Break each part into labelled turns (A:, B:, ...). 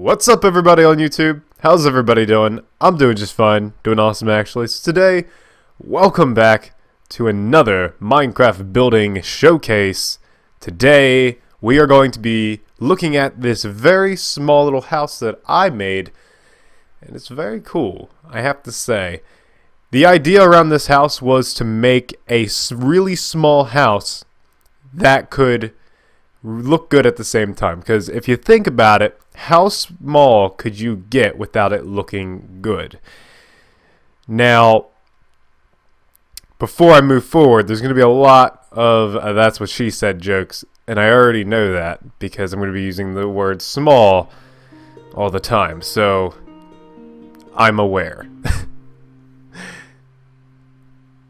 A: What's up, everybody on YouTube? How's everybody doing? I'm doing just fine, doing awesome actually. So today, welcome back to another Minecraft building showcase. Today we are going to be looking at this very small little house that I made, and it's very cool, I have to say. The idea around this house was to make a really small house that could look good at the same time, because if you think about it, how small could you get without it looking good? Now, before I move forward, there's going to be a lot of that's what she said jokes, and I already know that because I'm going to be using the word small all the time, so I'm aware.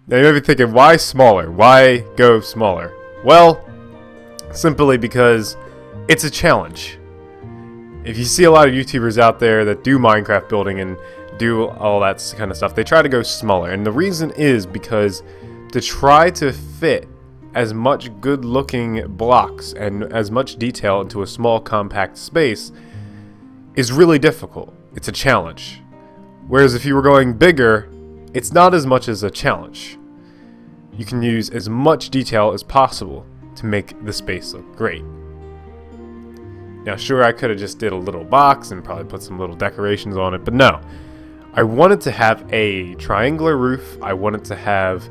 A: Now you may be thinking, why smaller? Why go smaller? Well, simply because it's a challenge. If you see a lot of YouTubers out there that do Minecraft building and do all that kind of stuff, they try to go smaller. And the reason is because to try to fit as much good looking blocks and as much detail into a small compact space is really difficult. It's a challenge. Whereas if you were going bigger, it's not as much as a challenge. You can use as much detail as possible to make the space look great. Now sure, I could have just did a little box and probably put some little decorations on it, but no. I wanted to have a triangular roof. I wanted to have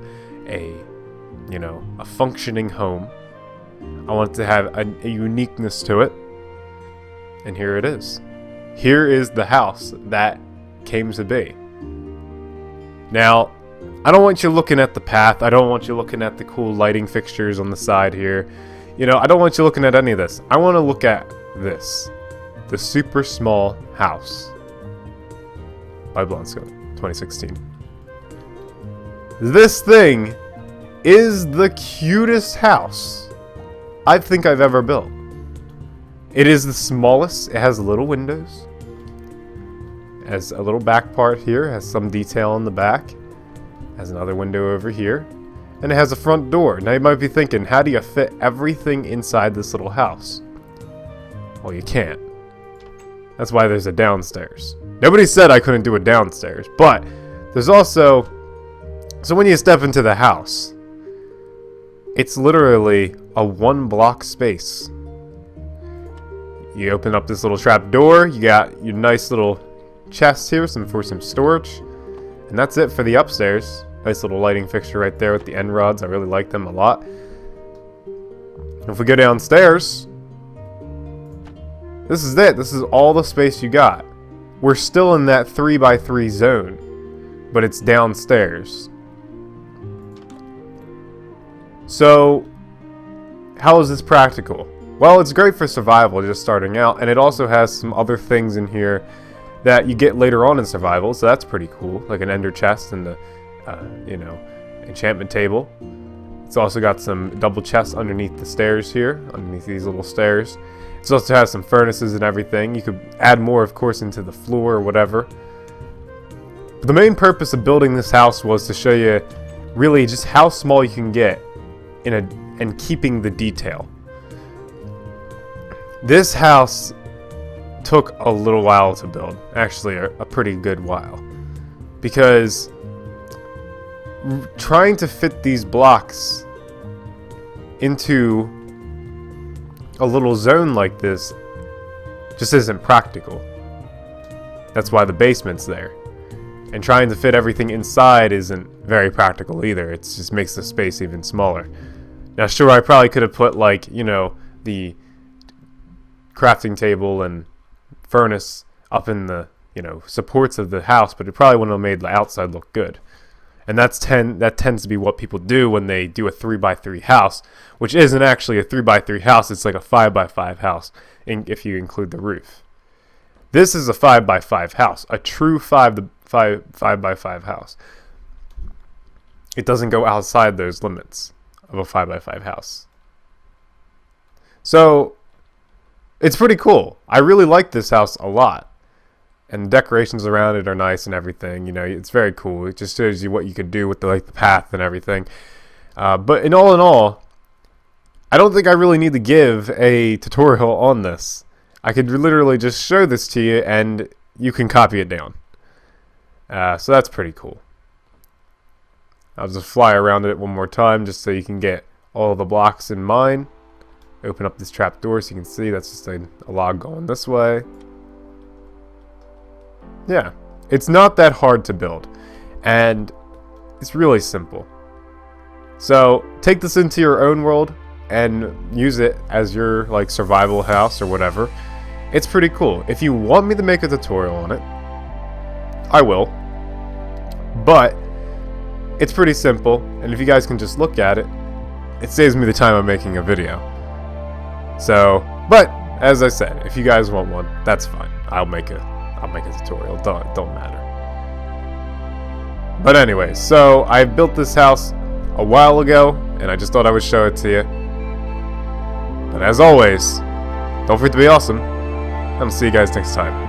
A: a functioning home. I wanted to have a uniqueness to it. And here it is. Here is the house that came to be. Now, I don't want you looking at the path. I don't want you looking at the cool lighting fixtures on the side here. I don't want you looking at any of this. I want to look at this. The super small house by Blondskunk, 2016. This thing is the cutest house I think I've ever built. It is the smallest. It has little windows. It has a little back part here. It has some detail on the back. Has another window over here, and it has a front door. Now you might be thinking, how do you fit everything inside this little house? Well, you can't. That's why there's a downstairs. Nobody said I couldn't do a downstairs, but there's also, so when you step into the house, it's literally a 1-block space. You open up this little trap door, you got your nice little chest here, for some storage, and that's it for the upstairs. Nice little lighting fixture right there with the end rods. I really like them a lot. If we go downstairs, this is it. This is all the space you got. We're still in that 3x3 zone, but it's downstairs. So, how is this practical? Well, it's great for survival, just starting out, and it also has some other things in here that you get later on in survival, so that's pretty cool, like an ender chest and the enchantment table. It's also got some double chests underneath the stairs here, underneath these little stairs. It also has some furnaces and everything. You could add more, of course, into the floor or whatever. But the main purpose of building this house was to show you really just how small you can get and keeping the detail. This house took a little while to build, actually a pretty good while, because trying to fit these blocks into a little zone like this just isn't practical. That's why the basement's there, and trying to fit everything inside isn't very practical either. It just makes the space even smaller. Now sure, I probably could have put the crafting table and furnace up in the supports of the house, but it probably wouldn't have made the outside look good. And that tends to be what people do when they do a 3x3 house, which isn't actually a 3x3 house. It's like a 5x5 house if you include the roof. This is a 5x5 house, a true 5x5 house. It doesn't go outside those limits of a 5x5 house. So it's pretty cool. I really like this house a lot. And the decorations around it are nice and everything. It's very cool. It just shows you what you can do with the path and everything. But in all, I don't think I really need to give a tutorial on this. I could literally just show this to you and you can copy it down. So that's pretty cool. I'll just fly around it one more time just so you can get all the blocks in mind. Open up this trap door so you can see that's just a log going this way. Yeah, it's not that hard to build, and it's really simple. So take this into your own world and use it as your like survival house or whatever. It's pretty cool. If you want me to make a tutorial on it, I will. But it's pretty simple, and if you guys can just look at it, it saves me the time of making a video. So, but as I said, if you guys want one, that's fine. I'll make a tutorial. Don't matter. But anyways, so I built this house a while ago, and I just thought I would show it to you. But as always, don't forget to be awesome, and I'll see you guys next time.